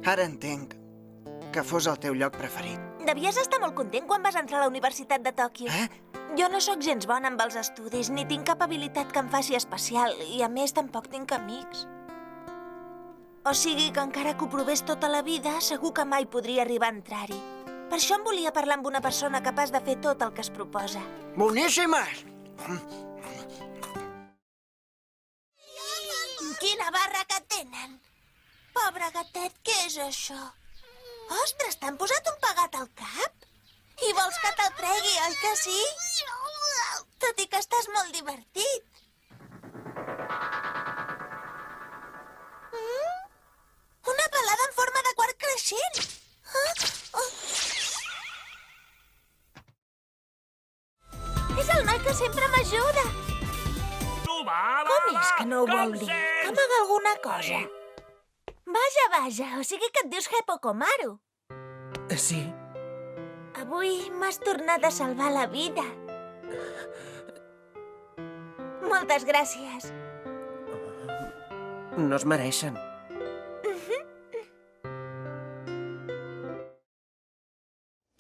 Ara entenc que fos el teu lloc preferit. Devies estar molt content quan vas entrar a la Universitat de Tòquio. Jo no sóc gens bona amb els estudis, ni tinc cap habilitat que em faci especial, i a més tampoc tinc amics. O sigui que encara que ho provés tota la vida, segur que mai podria arribar a entrar-hi. Per això em volia parlar amb una persona capaç de fer tot el que es proposa. Boníssimes! Quina barra que tenen! Pobre gatet, què és això? Ostres, t'han posat un pegat al cap? I vols que te'l tregui, oi que sí? Tot i que estàs molt divertit. Una pelada en forma de quart creixent. És el noi que sempre m'ajuda. Com és que no ho vol dir? Que amaga alguna cosa. Vaja, vaja, o sigui que et dius Hippocomaru. Sí. Avui m'has tornat a salvar la vida. Moltes gràcies. No es mereixen.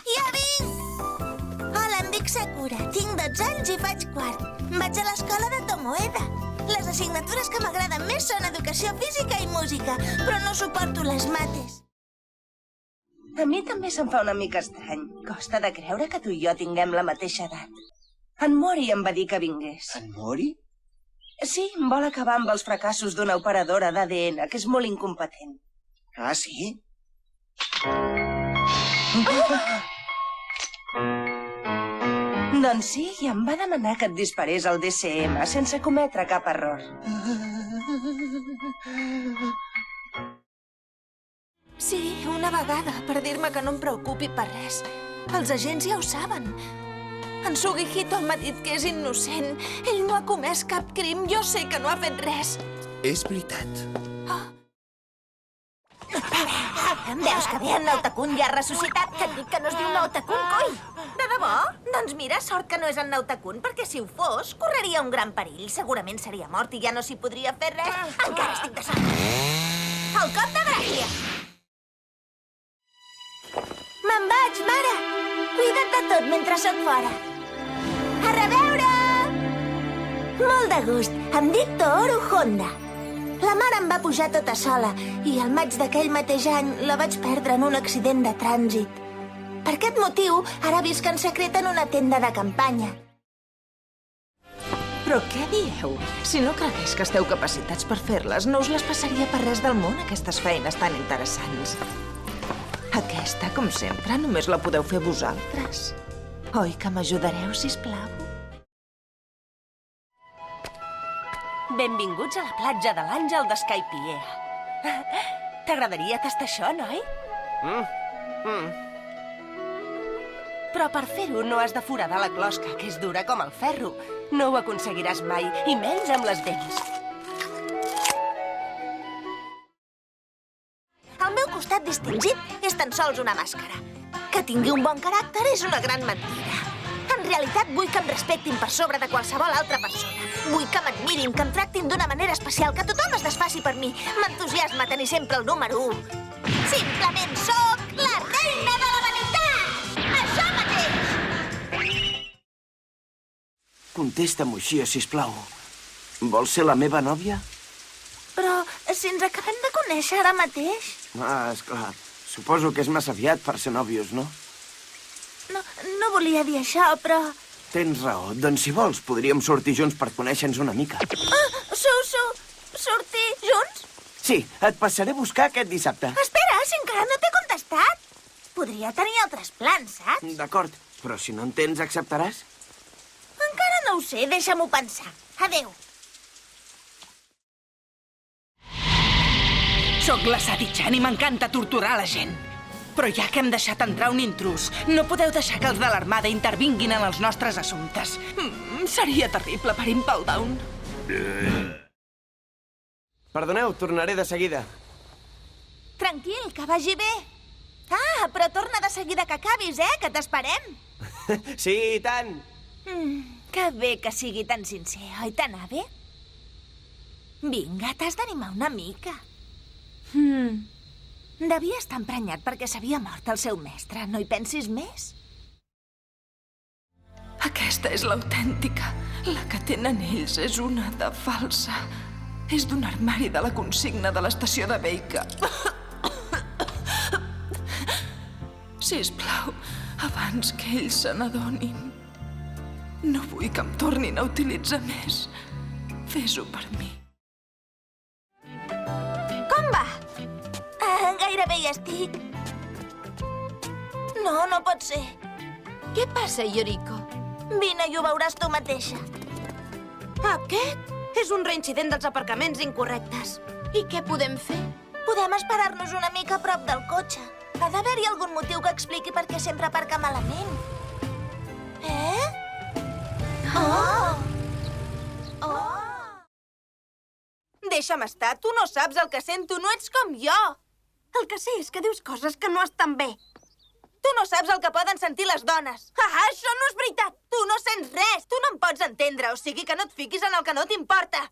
Ja vinc! Hola, em dic Sakura. Tinc 12 anys i faig quart. Vaig a l'escola de Tomoeda. Les assignatures que m'agraden més són educació física i música, però no suporto les mates. A mi també se'm fa una mica estrany. Costa de creure que tu i jo tinguem la mateixa edat. En Mori em va dir que vingués. En Mori? Sí, vol acabar amb els fracassos d'una operadora d'ADN, que és molt incompetent. Ah, sí? Doncs sí, i em va demanar que et disparés el DCM sense cometre cap error. Sí, una vegada, per dir-me que no em preocupi per res. Els agents ja ho saben. En Sugihito m'ha dit que és innocent. Ell no ha comès cap crim, jo sé que no ha fet res. És veritat. Em veus que bé en Naotakun ja ha ressuscitat? Que et dic que no es diu Naotakun, coi! De debò? Doncs mira, sort que no és en Naotakun, perquè si ho fos, correria un gran perill. Segurament seria mort i ja no s'hi podria fer res. Encara estic de sort. El cop de gràcia! Me'n vaig, mare! Cuida't de tot mentre sóc fora. A reveure! Molt de gust. Em dic Tohoru Honda. La mare em va pujar tota sola i al maig d'aquell mateix any la vaig perdre en un accident de trànsit. Per aquest motiu, ara visc en secret en una tenda de campanya. Però què dieu? Si no cregués que esteu capacitats per fer-les, no us les passaria per res del món, aquestes feines tan interessants. Aquesta, com sempre, només la podeu fer vosaltres. Oi que m'ajudareu, sisplau? Benvinguts a la platja de l'Àngel de Skypiea. T'agradaria tastar això, noi? Però per fer-ho no has de foradar la closca, que és dura com el ferro. No ho aconseguiràs mai, i menys amb les dents. El meu costat distingit és tan sols una màscara. Que tingui un bon caràcter és una gran mentida. En realitat vull que em respectin per sobre de qualsevol altra persona. Vull que m'admirin, que em tractin d'una manera especial, que tothom es desfaci per mi. M'entusiasma tenir sempre el número 1. Simplement sóc la reina de la vanitat! Això mateix! Contesta-m'ho així, sisplau. Vols ser la meva nòvia? Però si ens acabem de conèixer ara mateix... Ah, esclar. Suposo que és massa aviat per ser nòvios, no? No volia dir això, però... Tens raó. Doncs si vols, podríem sortir junts per conèixer-nos una mica. Sortir junts? Sí, et passaré a buscar aquest dissabte. Espera, si encara no t'he contestat. Podria tenir altres plans, saps? D'acord, però si no en tens, acceptaràs? Encara no ho sé, deixa-m'ho pensar. Adéu. Soc la Sati-chan i m'encanta torturar la gent. Però ja que hem deixat entrar un intrus, no podeu deixar que els de l'Armada intervinguin en els nostres assumptes. Seria terrible per Impel Down. Perdoneu, tornaré de seguida. Tranquil, que vagi bé. Ah, però torna de seguida que acabis, que t'esperem. Sí, i tant. Que bé que sigui tan sincer, oi, Tanabe? Vinga, t'has d'animar una mica. Devia estar emprenyat perquè s'havia mort el seu mestre. No hi pensis més? Aquesta és l'autèntica. La que tenen ells és una de falsa. És d'un armari de la consigna de l'estació de Baker. Sisplau, abans que ells se n'adonin. No vull que em tornin a utilitzar més. Fes-ho per mi. Com va? Gairebé hi estic. No, no pot ser. Què passa, Yoriko? Vine i ho veuràs tu mateixa. Aquest és un reincident dels aparcaments incorrectes. I què podem fer? Podem esperar-nos una mica a prop del cotxe. Ha d'haver-hi algun motiu que expliqui per què sempre aparca malament. Oh! Deixa'm estar, tu no saps el que sento, no ets com jo. El que sé és que dius coses que no estan bé. Tu no saps el que poden sentir les dones. Ah, això no és veritat! Tu no sents res! Tu no em pots entendre, o sigui que no et fiquis en el que no t'importa.